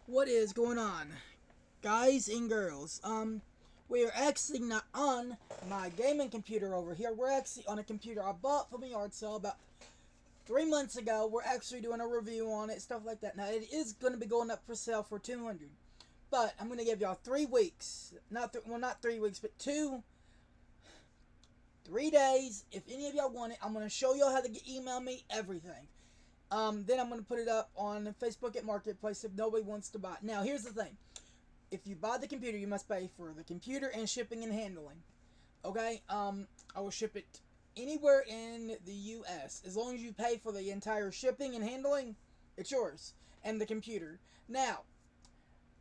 What is going on, guys and girls? We are actually not on my gaming computer over here. We're actually on a computer I bought from a yard sale about 3 months ago. We're actually doing a review on it, stuff like that. Now it is going to be going up for sale for 200, but I'm going to give y'all 3 weeks. Not 3 weeks, but 3 days. If any of y'all want it, I'm going to show y'all how to email me everything. Then I'm going to put it up on Facebook at Marketplace if nobody wants to buy it. Now, here's the thing. If you buy the computer, you must pay for the computer and shipping and handling. Okay? I will ship it anywhere in the U.S. As long as you pay for the entire shipping and handling, it's yours. And the computer. Now,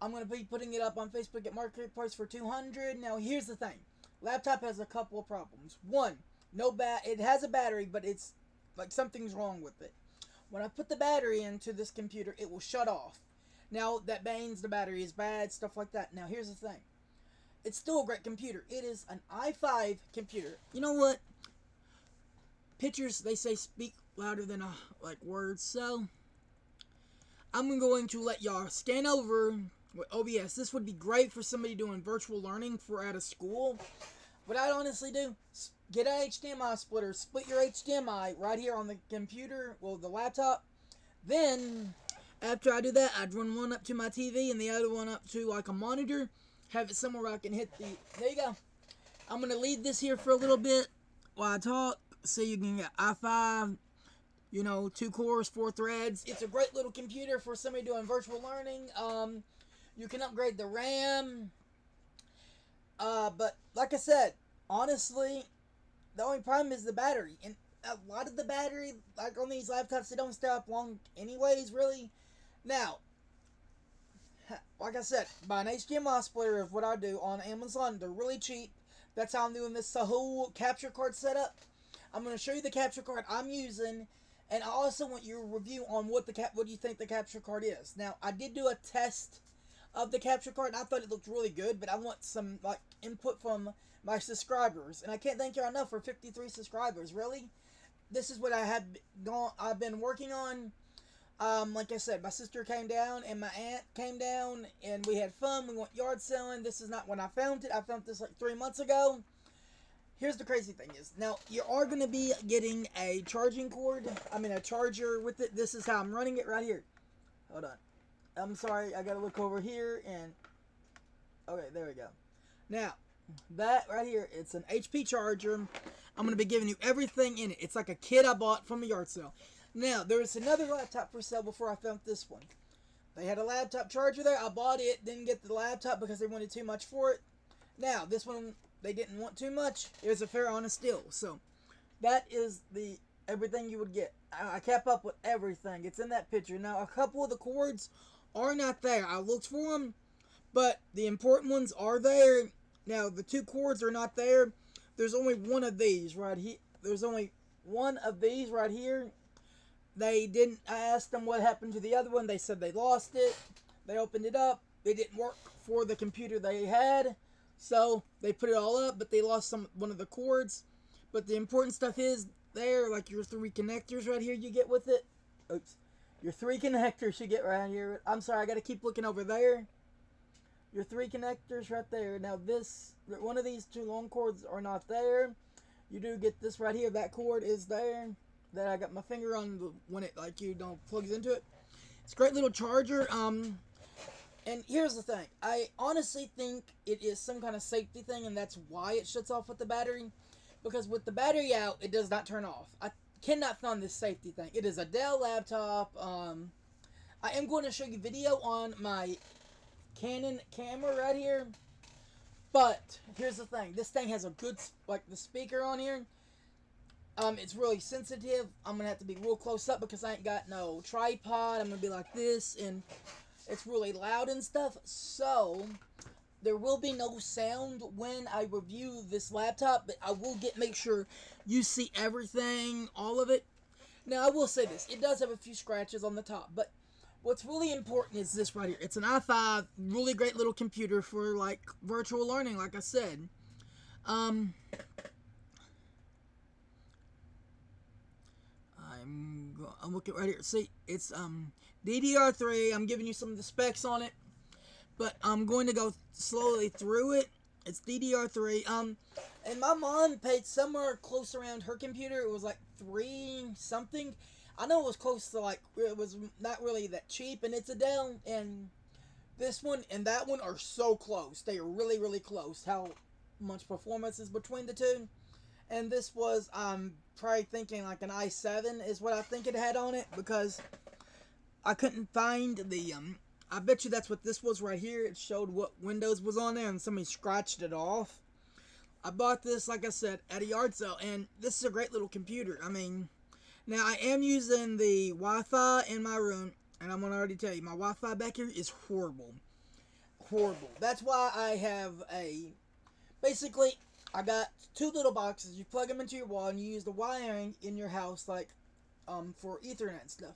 I'm going to be putting it up on Facebook at Marketplace for 200. Now, here's the thing. Laptop has a couple of problems. One, it has a battery, but it's like something's wrong with it. When I put the battery into this computer, it will shut off. Now, that means the battery is bad, stuff like that. Now, here's the thing. It's still a great computer. It is an i5 computer. You know what? Pictures, they say, speak louder than words. So, I'm going to let y'all scan over with OBS. This would be great for somebody doing virtual learning for out of school. What I'd honestly do, get an HDMI splitter, split your HDMI right here on the computer, well, the laptop. Then, after I do that, I'd run one up to my TV and the other one up to like a monitor. Have it somewhere where I can hit the... There you go. I'm going to leave this here for a little bit while I talk. So you can get i5, 2 cores, 4 threads. It's a great little computer for somebody doing virtual learning. You can upgrade the RAM. But like I said, honestly, the only problem is the battery. And a lot of the battery, like on these laptops, they don't stay up long anyways, really. Now, like I said, buy an HDMI splitter is what I do on Amazon. They're really cheap. That's how I'm doing this whole capture card setup. I'm going to show you the capture card I'm using. And I also want your review on what do you think the capture card is. Now, I did do a test of the capture card, and I thought it looked really good, but I want some input from my subscribers, and I can't thank you enough for 53 subscribers. Really, this is what I've been working on. Like I said, my sister came down and my aunt came down, and we had fun. We went yard selling. This is not when I found it. I found this like 3 months ago. Here's the crazy thing is, now you are going to be getting a charging cord. A charger with it. This is how I'm running it right here. Hold on. I'm sorry, I gotta look over here and... Okay, there we go. Now, that right here, it's an HP charger. I'm gonna be giving you everything in it. It's like a kit I bought from a yard sale. Now, there was another laptop for sale before I found this one. They had a laptop charger there. I bought it, didn't get the laptop because they wanted too much for it. Now, this one, they didn't want too much. It was a fair, honest deal. So, that is everything you would get. I kept up with everything. It's in that picture. Now, a couple of the cords are not there. I looked for them, but the important ones are there. Now, the 2 cords are not there. There's only one of these right here. There's only one of these right here. I asked them what happened to the other one. They said they lost it. They opened it up. It didn't work for the computer they had. So, they put it all up, but they lost one of the cords. But the important stuff is there, like your 3 connectors right here you get with it. Oops. Your 3 connectors you get right here. I'm sorry, I got to keep looking over there. Your 3 connectors right there. Now one of these 2 long cords are not there. You do get this right here. That cord is there. That I got my finger on when it plugs into it. It's a great little charger. And here's the thing. I honestly think it is some kind of safety thing, and that's why it shuts off with the battery. Because with the battery out, it does not turn off. I cannot find this safety thing. It is a Dell laptop. I am going to show you video on my Canon camera right here. But here's the thing. This thing has a good, the speaker on here. It's really sensitive. I'm going to have to be real close up because I ain't got no tripod. I'm going to be like this, and it's really loud and stuff. So, there will be no sound when I review this laptop, but I will make sure you see everything, all of it. Now, I will say this. It does have a few scratches on the top, but what's really important is this right here. It's an i5, really great little computer for, virtual learning, like I said. I'm I'm looking right here. See, it's DDR3. I'm giving you some of the specs on it, but I'm going to go slowly through it. It's DDR3. And my mom paid somewhere close around her computer. It was like 3 something. I know it was close to like, it was not really that cheap, and it's a Dell, and this one and that one are so close. They are really, really close. How much performance is between the two? And this was, probably thinking like an i7 is what I think it had on it, because I couldn't find the, I bet you that's what this was right here. It showed what Windows was on there, and somebody scratched it off. I bought this, like I said, at a yard sale, and this is a great little computer. I mean, now I am using the Wi-Fi in my room, and I'm gonna already tell you, my Wi-Fi back here is horrible. Horrible. That's why I have basically, I got 2 little boxes. You plug them into your wall, and you use the wiring in your house, like, for Ethernet and stuff.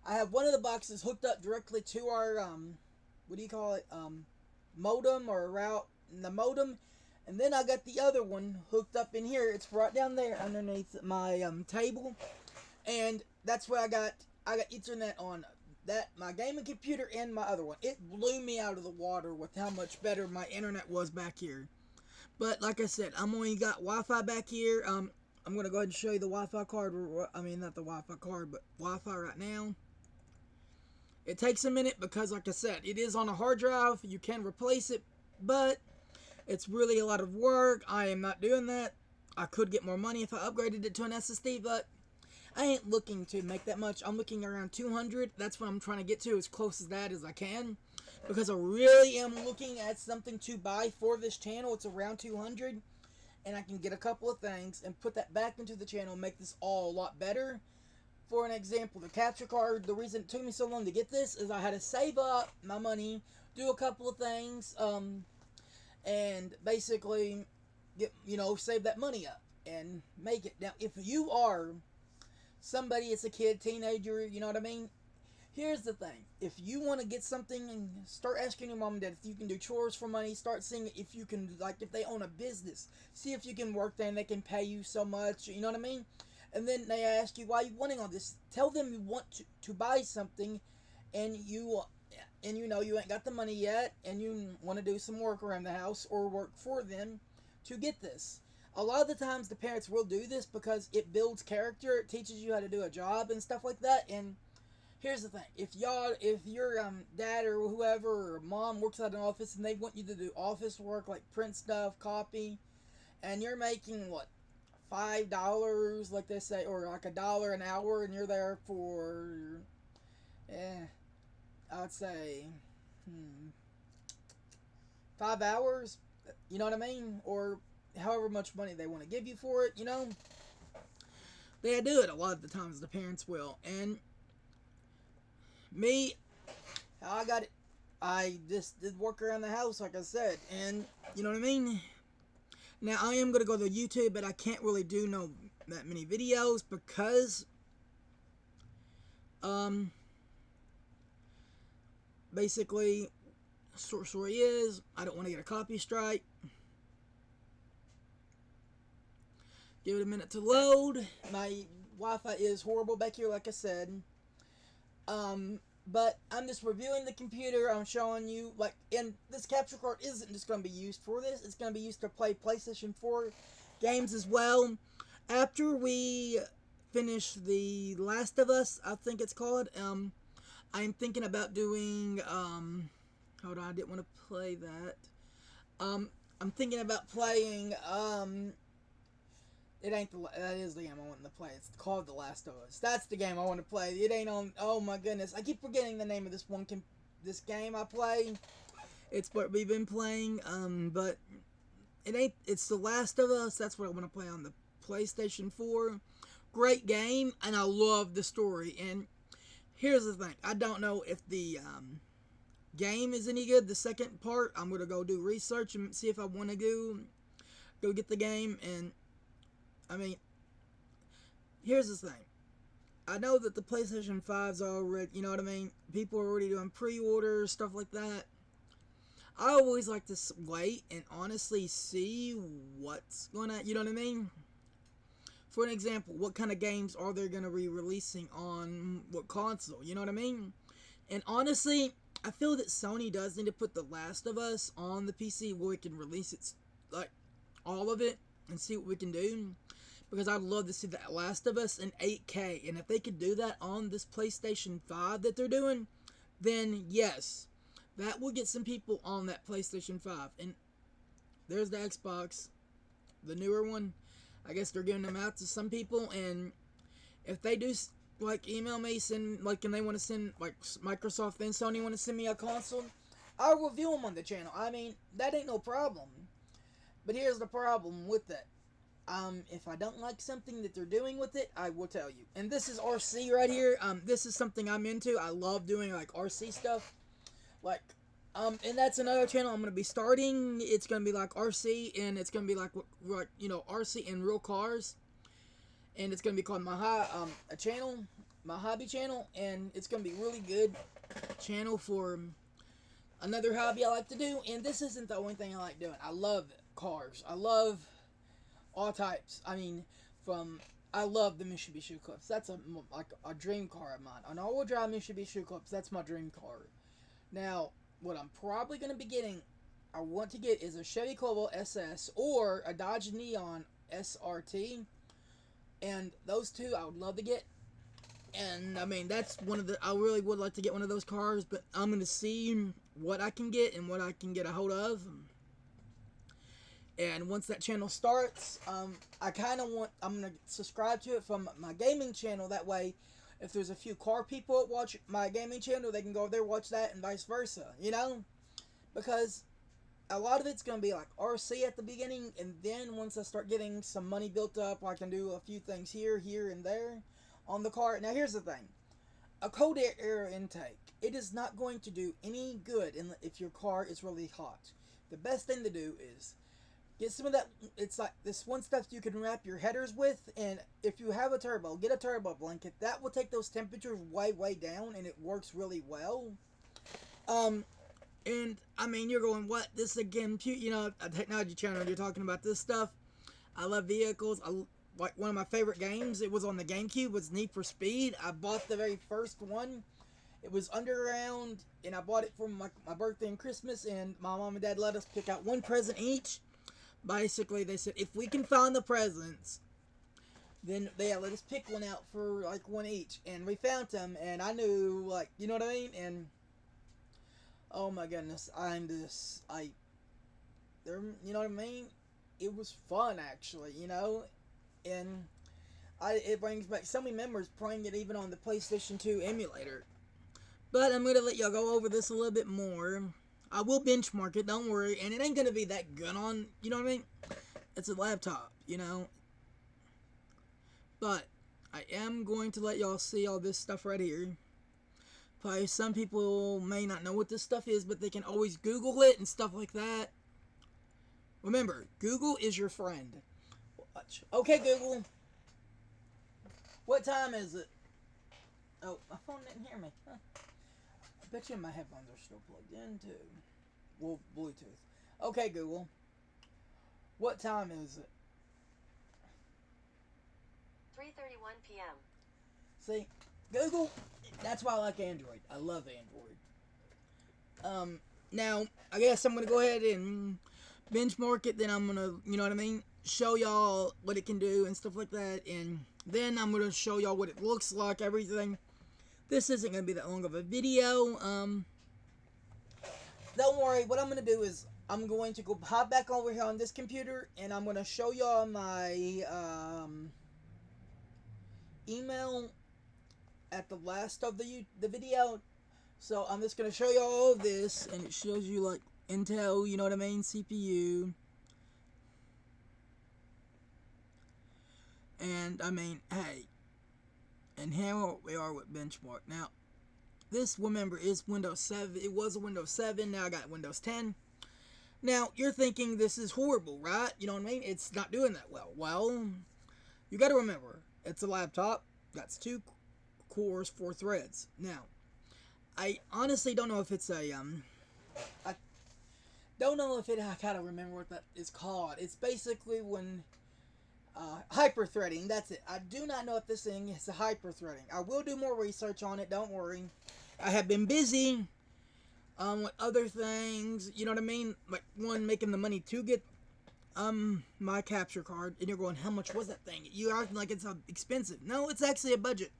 I have one of the boxes hooked up directly to our, what do you call it, modem or route, the modem. And then I got the other one hooked up in here. It's right down there underneath my, table. And that's where I got Ethernet on that, my gaming computer, and my other one. It blew me out of the water with how much better my internet was back here. But like I said, I'm only got Wi-Fi back here. I'm going to go ahead and show you the Wi-Fi card. I mean, not the Wi-Fi card, but Wi-Fi right now. It takes a minute because, like I said, it is on a hard drive. You can replace it, but it's really a lot of work. I am not doing that. I could get more money if I upgraded it to an SSD, but I ain't looking to make that much. I'm looking around 200. That's what I'm trying to get to, as close as that as I can, because I really am looking at something to buy for this channel. It's around 200, and I can get a couple of things and put that back into the channel and make this all a lot better. For an example, the capture card, the reason it took me so long to get this is I had to save up my money, do a couple of things, and basically get, save that money up and make it. Now, if you are somebody, it's a kid, teenager, you know what I mean? Here's the thing. If you want to get something, and start asking your mom and dad if you can do chores for money. Start seeing if you can, like, if they own a business, see if you can work there and they can pay you so much, you know what I mean? And then they ask you why you wanting all this. Tell them you want to buy something, and you you ain't got the money yet, and you want to do some work around the house or work for them to get this. A lot of the times the parents will do this because it builds character. It teaches you how to do a job and stuff like that. And here's the thing: if your dad or whoever or mom works at an office and they want you to do office work like print stuff, copy, and you're making what, $5, like they say, or like $1 an hour, and you're there for, I'd say, 5 hours. You know what I mean? Or however much money they want to give you for it. They do it a lot of the times. The parents will, and me, I got it. I just did work around the house, like I said, and you know what I mean. Now, I am going to go to YouTube, but I can't really do that many videos because, basically, story is, I don't want to get a copy strike. Give it a minute to load. My Wi-Fi is horrible back here, like I said. But I'm just reviewing the computer. I'm showing you, like, and this capture card isn't just going to be used for this. It's going to be used to play PlayStation 4 games as well. After we finish The Last of Us, I think it's called, I'm thinking about doing, hold on, I didn't want to play that. I'm thinking about playing, that is the game I want to play. It's called The Last of Us. That's the game I want to play. It ain't on, oh my goodness. I keep forgetting the name of this game I play. It's what we've been playing, but it's The Last of Us. That's what I want to play on the PlayStation 4. Great game, and I love the story. And here's the thing. I don't know if the, game is any good. The second part, I'm going to go do research and see if I want to go get the game. And I mean, here's the thing. I know that the PlayStation 5's already, you know what I mean? People are already doing pre-orders, stuff like that. I always like to wait and honestly see what's going to, you know what I mean? for an example, what kind of games are they going to be releasing on what console? You know what I mean? And honestly, I feel that Sony does need to put The Last of Us on the PC where we can release it, like, all of it, and see what we can do. Because I'd love to see The Last of Us in 8K. And if they could do that on this PlayStation 5 that they're doing, then yes, that will get some people on that PlayStation 5. And there's the Xbox, the newer one. I guess they're giving them out to some people. And if they do, like, email me, send, like, and they want to send, like, Microsoft and Sony want to send me a console, I'll review them on the channel. I mean, that ain't no problem. But here's the problem with that. If I don't like something that they're doing with it, I will tell you. And this is RC right here. This is something I'm into. I love doing, like, RC stuff. Like, and that's another channel I'm going to be starting. It's going to be, like, RC, and it's going to be, like, you know, RC and real cars. And it's going to be called my hobby channel. And it's going to be really good channel for another hobby I like to do. And this isn't the only thing I like doing. I love cars. I love all types. I mean, I love the Mitsubishi Eclipse. That's like a dream car of mine. An all-wheel drive Mitsubishi Eclipse. That's my dream car. Now, what I'm probably going to be getting, I want to get, is a Chevy Cobalt SS or a Dodge Neon SRT. And those two I would love to get. And I mean, that's one of the, I really would like to get one of those cars, but I'm going to see what I can get and what I can get a hold of. And once that channel starts, I kind of want, I'm going to subscribe to it from my gaming channel. That way, if there's a few car people that watch my gaming channel, they can go over there, watch that, and vice versa, you know? Because a lot of it's going to be like RC at the beginning, and then once I start getting some money built up, I can do a few things here, and there on the car. Now, here's the thing. A cold air intake, it is not going to do any good if your car is really hot. The best thing to do is get some of that, it's like this one stuff you can wrap your headers with, and if you have a turbo, get a turbo blanket. That will take those temperatures way, way down, and it works really well. And, I mean, you're going, what? This is a compute, you know, a technology channel, you're talking about this stuff. I love vehicles. Like, one of my favorite games, it was on the GameCube, was Need for Speed. I bought the very first one. It was underground, and I bought it for my birthday and Christmas, and my mom and dad let us pick out one present each. Basically, they said, if we can find the presents, then they let us pick one out for, like, one each. And we found them, and I knew, like, you know what I mean? And, oh my goodness, you know what I mean? It was fun, actually, you know? And it brings back so many memories playing it even on the PlayStation 2 emulator. But I'm going to let y'all go over this a little bit more. I will benchmark it, don't worry. And it ain't going to be that good on, you know what I mean? It's a laptop, you know? But I am going to let y'all see all this stuff right here. Probably some people may not know what this stuff is, but they can always Google it and stuff like that. Remember, Google is your friend. Watch. Okay, Google. What time is it? Oh, my phone didn't hear me. Huh. I bet you my headphones are still plugged in, too. Well, Bluetooth. Okay, Google. What time is it? 3:31 p.m. See, Google, that's why I like Android. I love Android. Now, I guess I'm going to go ahead and benchmark it. Then I'm going to, you know what I mean, show y'all what it can do and stuff like that. And then I'm going to show y'all what it looks like, everything. This isn't going to be that long of a video. Don't worry, what I'm going to do is I'm going to go hop back over here on this computer, and I'm going to show y'all my email at the last of the video. So I'm just going to show you all of this, and it shows you like Intel, you know what I mean, CPU. And I mean, hey, and here we are with benchmark. Now, this, remember, is Windows 7. It was a Windows 7, now I got Windows 10. Now, you're thinking this is horrible, right? You know what I mean? It's not doing that well. Well, you got to remember, it's a laptop. That's 2 cores, 4 threads. Now, I honestly don't know if it's a, I don't know if it, I gotta remember what that is called. It's basically when, Hyper-threading, that's it. I do not know if this thing is hyper-threading. I will do more research on it, don't worry. I have been busy with other things, you know what I mean? Like, one, making the money to get my capture card, and you're going, how much was that thing? You're acting like it's expensive. No, it's actually a budget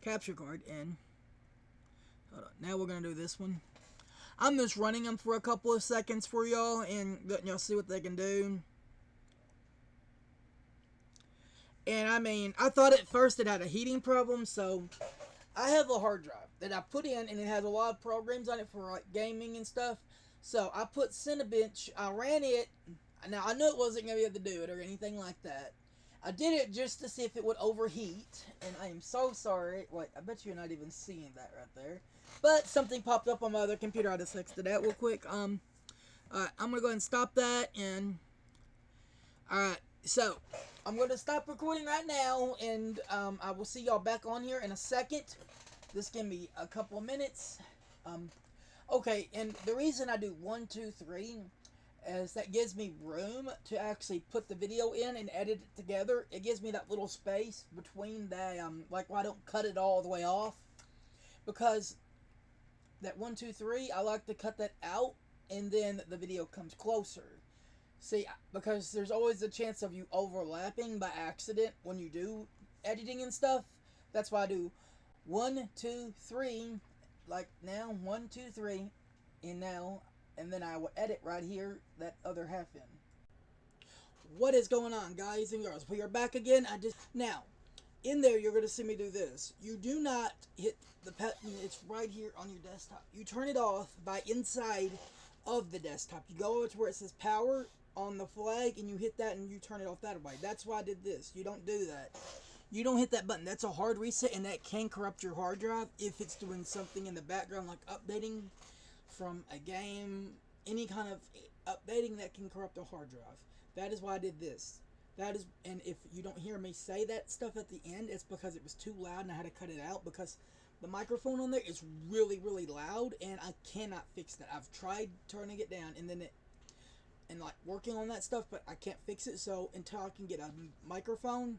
capture card, and hold on, now we're gonna do this one. I'm just running them for a couple of seconds for y'all and letting y'all see what they can do. And I mean, I thought at first it had a heating problem, so I have a hard drive that I put in, and it has a lot of programs on it for like gaming and stuff. So I put Cinebench, I ran it. Now I knew it wasn't gonna be able to do it or anything like that. I did it just to see if it would overheat, and I am so sorry. Wait, I bet you're not even seeing that right there. But something popped up on my other computer. I just fixed that real quick. Alright, I'm gonna go ahead and stop that, and alright, so I'm gonna stop recording right now, and I will see y'all back on here in a second. This can be a couple of minutes. Okay, and the reason I do 1, 2, 3 is that gives me room to actually put the video in and edit it together. It gives me that little space between the, like, why I don't cut it all the way off. Because that 1, 2, 3, I like to cut that out, and then the video comes closer. See, because there's always a chance of you overlapping by accident when you do editing and stuff. That's why I do 1, 2, 3, like now, 1, 2, 3, and now, and then I will edit right here that other half in. What is going on, guys and girls? We are back again. Now, in there, you're going to see me do this. You do not hit the button. It's right here on your desktop. You turn it off by inside of the desktop. You go over to where it says power on the flag, and you hit that, and you turn it off that way. That's why I did this. You don't do that. You don't hit that button. That's a hard reset, and that can corrupt your hard drive if it's doing something in the background, like updating from a game, any kind of updating that can corrupt a hard drive. That is why I did this. That is, and if you don't hear me say that stuff at the end, it's because it was too loud and I had to cut it out, because the microphone on there is really, really loud, and I cannot fix that. I've tried turning it down, and then and like working on that stuff, but I can't fix it. So until I can get a microphone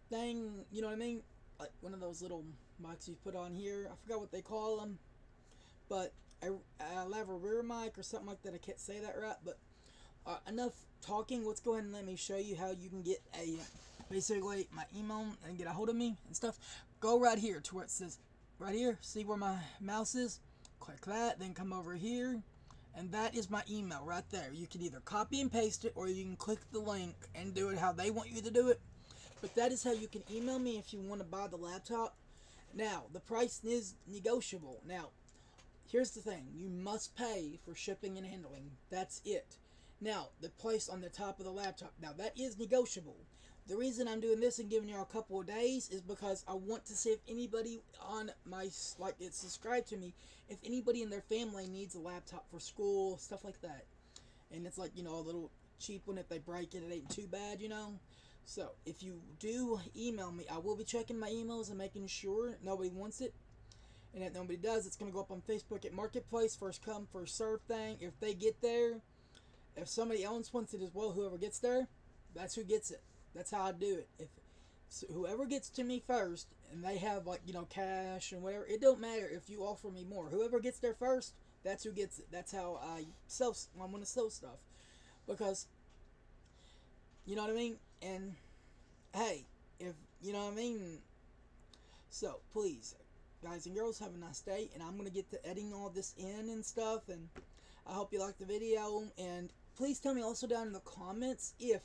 thing, you know what I mean, like one of those little mics you put on here, I forgot what they call them, but I'll have a rear mic or something like that. I can't say that right, but enough talking. Let's go ahead and let me show you how you can get basically my email and get a hold of me and stuff. Go right here to where it says right here, see where my mouse is, click that, then come over here, and that is my email right there. You can either copy and paste it, or you can click the link and do it how they want you to do it. But that is how you can email me if you want to buy the laptop. Now, the price is negotiable. Now, here's the thing. You must pay for shipping and handling. That's it. Now, the price on the top of the laptop. Now, that is negotiable. The reason I'm doing this and giving you a couple of days is because I want to see if anybody on my, like, it's subscribed to me, if anybody in their family needs a laptop for school, stuff like that. And it's like, you know, a little cheap one. If they break it, it ain't too bad, you know. So, if you do email me, I will be checking my emails and making sure nobody wants it. And if nobody does, it's going to go up on Facebook at Marketplace, first come, first serve thing. If they get there, if somebody else wants it as well, whoever gets there, that's who gets it. That's how I do it. If so, whoever gets to me first, and they have, like, you know, cash and whatever, it don't matter if you offer me more. Whoever gets there first, that's who gets it. That's how I want to sell stuff. Because, you know what I mean? And, hey, if, you know what I mean? So, please, guys and girls, have a nice day. And I'm going to get to editing all this in and stuff. And I hope you liked the video. And please tell me also down in the comments if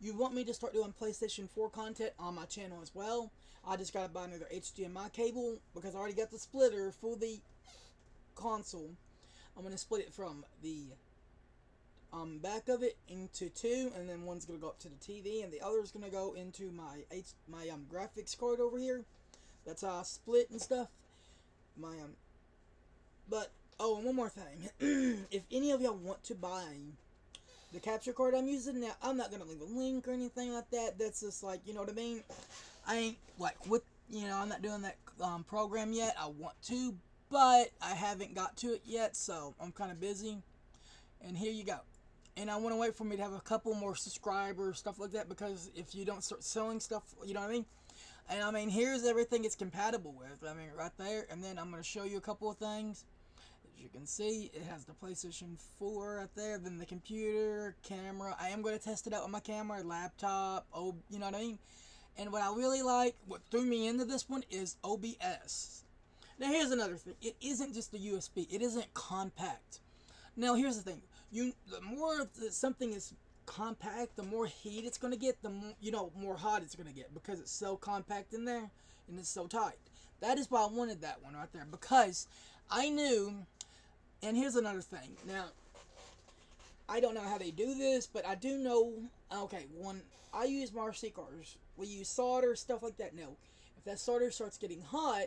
you want me to start doing PlayStation 4 content on my channel as well. I just got to buy another HDMI cable because I already got the splitter for the console. I'm going to split it from the back of it into two, and then one's going to go up to the TV, and the other is going to go into my graphics card over here. That's how I split and stuff. But, oh, and one more thing. If any of y'all want to buy the capture card I'm using now, I'm not going to leave a link or anything like that. That's just like, you know what I mean? I ain't, like, with, you know, I'm not doing that program yet. I want to, but I haven't got to it yet, so I'm kind of busy. And here you go. and I want to wait for me to have a couple more subscribers, stuff like that, because if you don't start selling stuff, you know what I mean? And I mean, here's everything it's compatible with. I mean, right there. And then I'm going to show you a couple of things. As you can see, it has the PlayStation 4 right there. Then the computer, camera. I am going to test it out with my camera, laptop, you know what I mean? And what I really like, what threw me into this one, is OBS. Now, here's another thing. It isn't just a USB. It isn't compact. Now, here's the thing. The more something is compact, the more heat it's going to get, the more, more hot it's going to get, because it's so compact in there and it's so tight. That is why I wanted that one right there, because I knew. And here's another thing. Now, I don't know how they do this, but I do know. Okay, when I use RC cars, we use solder, stuff like that. No, if that solder starts getting hot,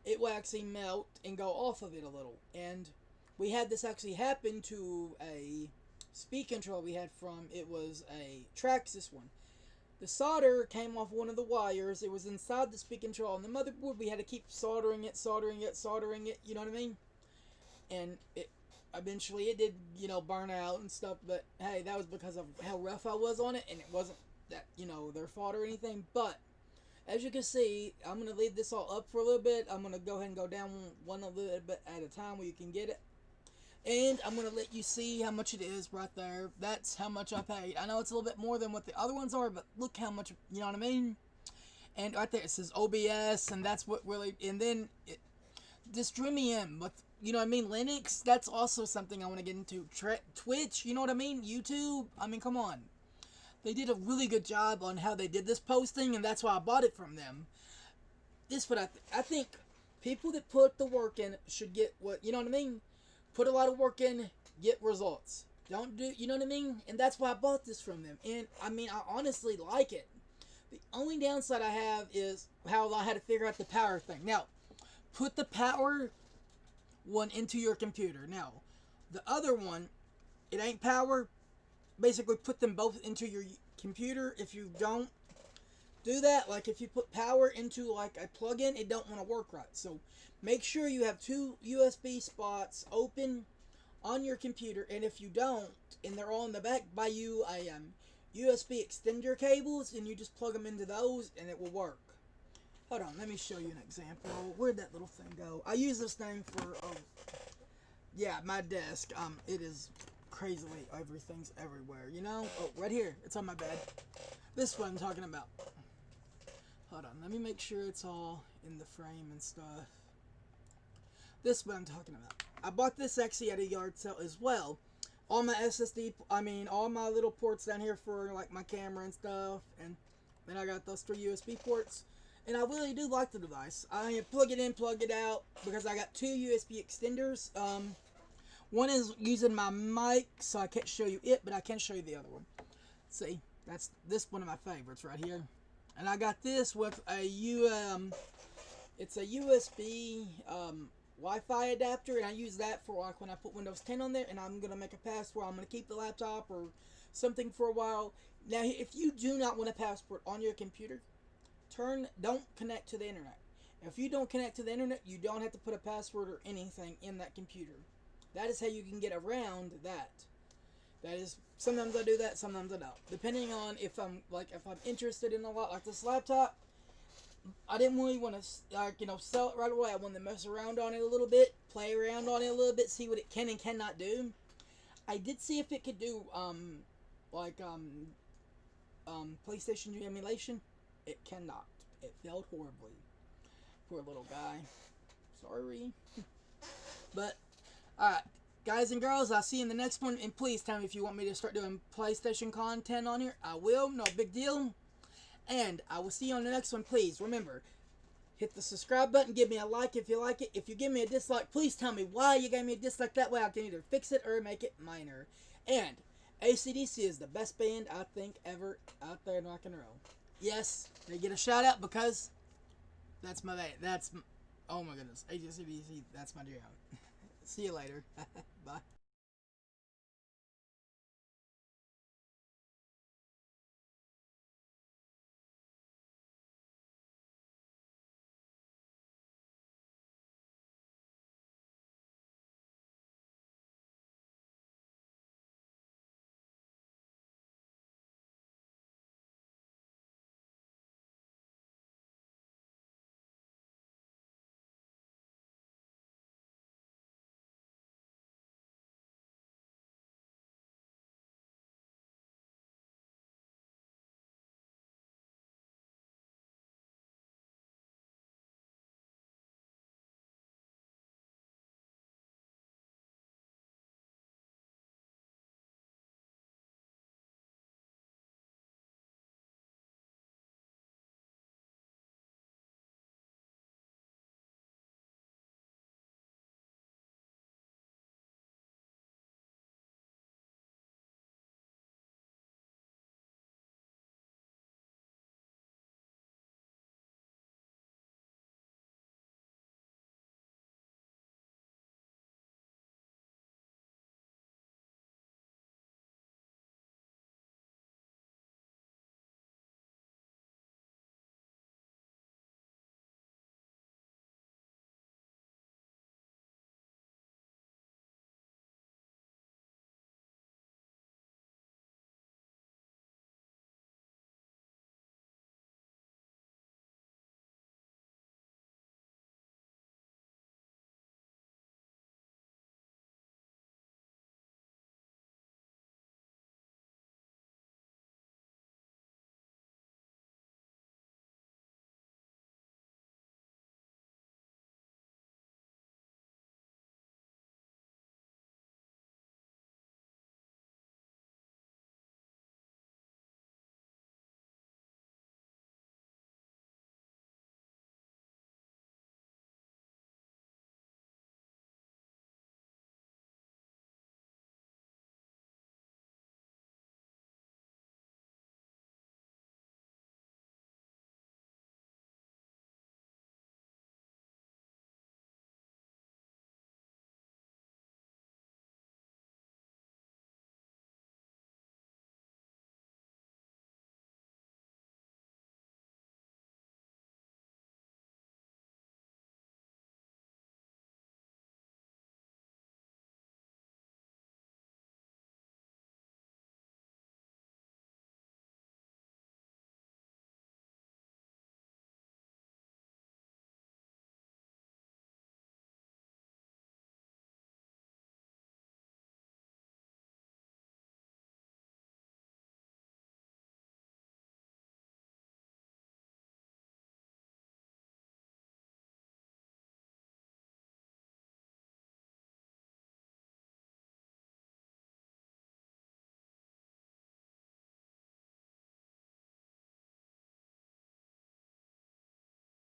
it will actually melt and go off of it a little. And we had this actually happen to a speed control we had from, it was a Traxxas one. The solder came off one of the wires. It was inside the speed control on the motherboard. We had to keep soldering it, you know what I mean? And it eventually it did, burn out and stuff, but hey, that was because of how rough I was on it, and it wasn't that, their fault or anything. But as you can see, I'm going to leave this all up for a little bit. I'm going to go ahead and go down one a little bit at a time where you can get it. And I'm going to let you see how much it is right there. That's how much I paid. I know it's a little bit more than what the other ones are, but look how much, you know what I mean? And right there it says OBS, and that's what really, and then this drew me in with, you know what I mean, Linux. That's also something I want to get into. Twitch, you know what I mean? YouTube, I mean, come on. They did a really good job on how they did this posting, and that's why I bought it from them. This what I think people that put the work in should get what, you know what I mean? Put a lot of work in, get results. Don't do, you know what I mean? And that's why I bought this from them. And I mean, I honestly like it. The only downside I have is how I had to figure out the power thing. Now, put the power one into your computer. Now, the other one, it ain't power. Basically, put them both into your computer. If you don't do that, like if you put power into like a plug-in, it don't want to work right. So make sure you have two USB spots open on your computer, and if you don't, and they're all in the back, buy you a USB extender cables, and you just plug them into those, and it will work. Hold on, let me show you an example. Where'd that little thing go? I use this thing for, yeah, my desk. It is crazily, everything's everywhere, you know? Oh, right here, it's on my bed. This is what I'm talking about. Hold on, let me make sure it's all in the frame and stuff. This is what I'm talking about. I bought this actually at a yard sale as well. All my SSD, all my little ports down here for like my camera and stuff. And then I got those 3 USB ports. And I really do like the device. I plug it in, plug it out, because I got 2 USB extenders. One is using my mic, so I can't show you it, but I can show you the other one. See, that's this one of my favorites right here. And I got this with a it's a USB Wi-Fi adapter, and I use that for like when I put Windows 10 on there, and I'm gonna make a password. I'm gonna keep the laptop or something for a while. Now, if you do not want a password on your computer, don't connect to the internet. If you don't connect to the internet, you don't have to put a password or anything in that computer. That is how you can get around that. That is, sometimes I do that, sometimes I don't. Depending on if I'm interested in a lot, like this laptop, I didn't really want to, sell it right away. I wanted to mess around on it a little bit, play around on it a little bit, see what it can and cannot do. I did see if it could do, PlayStation emulation. It cannot. It failed horribly. Poor little guy. Sorry. But, alright. Guys and girls, I'll see you in the next one. And please tell me if you want me to start doing PlayStation content on here. I will. No big deal. And I will see you on the next one. Please, remember, hit the subscribe button. Give me a like if you like it. If you give me a dislike, please tell me why you gave me a dislike. That way I can either fix it or make it minor. And AC/DC is the best band I think ever out there in rock and roll. Yes, they get a shout out because that's my, oh my goodness, AC/DC, that's my jam. See you later. Bye.